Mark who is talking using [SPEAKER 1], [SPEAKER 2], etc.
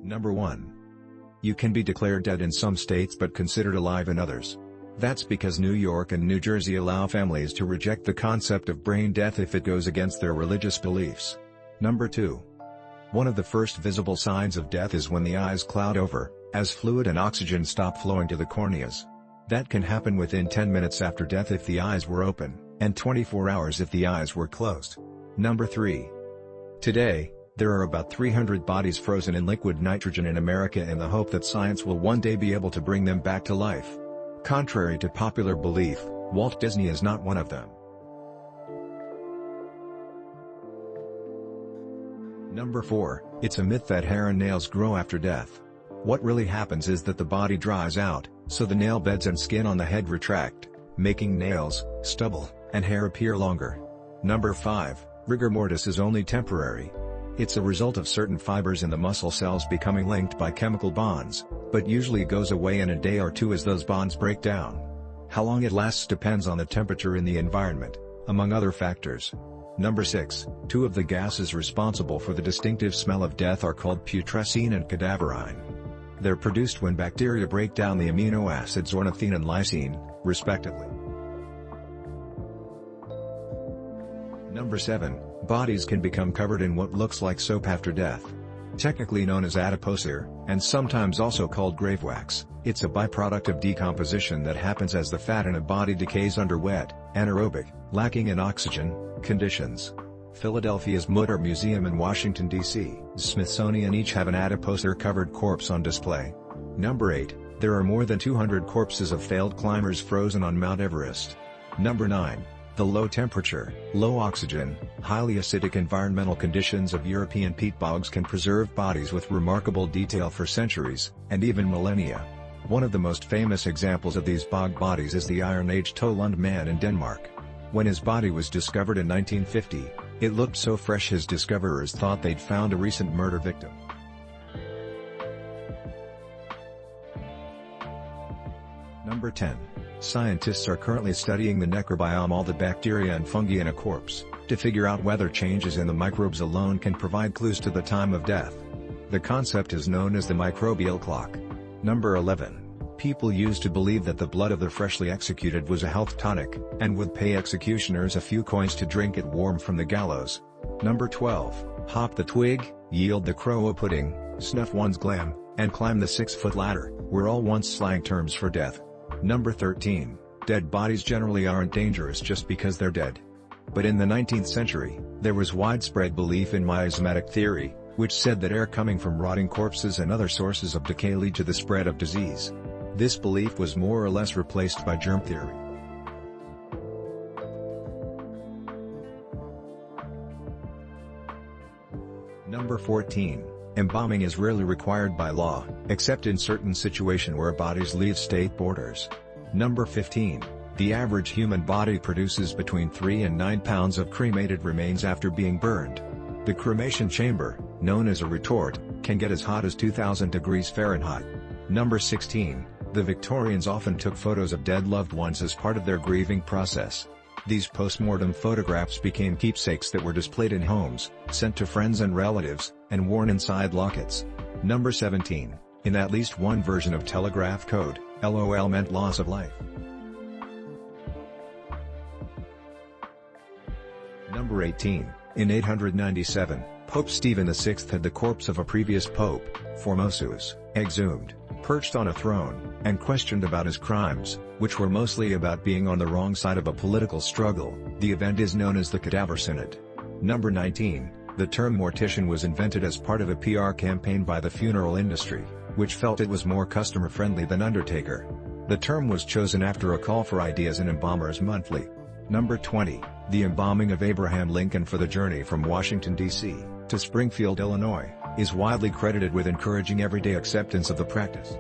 [SPEAKER 1] Number 1. You can be declared dead in some states but considered alive in others. That's because New York and New Jersey allow families to reject the concept of brain death if it goes against their religious beliefs. Number 2. One of the first visible signs of death is when the eyes cloud over, as fluid and oxygen stop flowing to the corneas. That can happen within 10 minutes after death if the eyes were open, and 24 hours if the eyes were closed. Number 3. Today, there are about 300 bodies frozen in liquid nitrogen in America in the hope that science will one day be able to bring them back to life. Contrary to popular belief, Walt Disney is not one of them. Number 4. It's a myth that hair and nails grow after death. What really happens is that the body dries out, so the nail beds and skin on the head retract, making nails, stubble, and hair appear longer. Number 5. Rigor mortis is only temporary. It's a result of certain fibers in the muscle cells becoming linked by chemical bonds, but usually goes away in a day or two as those bonds break down. How long it lasts depends on the temperature in the environment, among other factors. Number 6. Two of the gases responsible for the distinctive smell of death are called putrescine and cadaverine. They're produced when bacteria break down the amino acids ornithine and lysine, respectively. Number 7. Bodies can become covered in what looks like soap after death. Technically known as adipocere, and sometimes also called grave wax, it's a byproduct of decomposition that happens as the fat in a body decays under wet, anaerobic, lacking in oxygen, conditions. Philadelphia's Mutter Museum and Washington, D.C., Smithsonian each have an adipocere-covered corpse on display. Number 8. There are more than 200 corpses of failed climbers frozen on Mount Everest. Number 9. The low temperature, low oxygen, highly acidic environmental conditions of European peat bogs can preserve bodies with remarkable detail for centuries, and even millennia. One of the most famous examples of these bog bodies is the Iron Age Tollund man in Denmark. When his body was discovered in 1950, it looked so fresh his discoverers thought they'd found a recent murder victim. Number 10. Scientists are currently studying the necrobiome, all the bacteria and fungi in a corpse, to figure out whether changes in the microbes alone can provide clues to the time of death. The concept is known as the microbial clock. Number 11. People used to believe that the blood of the freshly executed was a health tonic, and would pay executioners a few coins to drink it warm from the gallows. Number 12. Hop the twig, yield the crow pudding, snuff one's glam, and climb the 6-foot ladder, were all once slang terms for death. Number 13. Dead bodies generally aren't dangerous just because they're dead. But in the 19th century, there was widespread belief in miasmatic theory, which said that air coming from rotting corpses and other sources of decay lead to the spread of disease. This belief was more or less replaced by germ theory. Number 14. Embalming is rarely required by law, except in certain situations where bodies leave state borders. Number 15. The average human body produces between 3 and 9 pounds of cremated remains after being burned. The cremation chamber, known as a retort, can get as hot as 2000 degrees Fahrenheit. Number 16. The Victorians often took photos of dead loved ones as part of their grieving process. These post-mortem photographs became keepsakes that were displayed in homes, sent to friends and relatives, and worn inside lockets. Number 17. In at least one version of telegraph code, LOL meant loss of life. Number 18. In 897, Pope Stephen VI had the corpse of a previous pope, Formosus, exhumed, perched on a throne, and questioned about his crimes, which were mostly about being on the wrong side of a political struggle. The event is known as the Cadaver Synod. Number 19. The term mortician was invented as part of a PR campaign by the funeral industry, which felt it was more customer-friendly than undertaker. The term was chosen after a call for ideas in Embalmers Monthly. Number 20. The embalming of Abraham Lincoln for the journey from Washington, D.C., to Springfield, Illinois, is widely credited with encouraging everyday acceptance of the practice.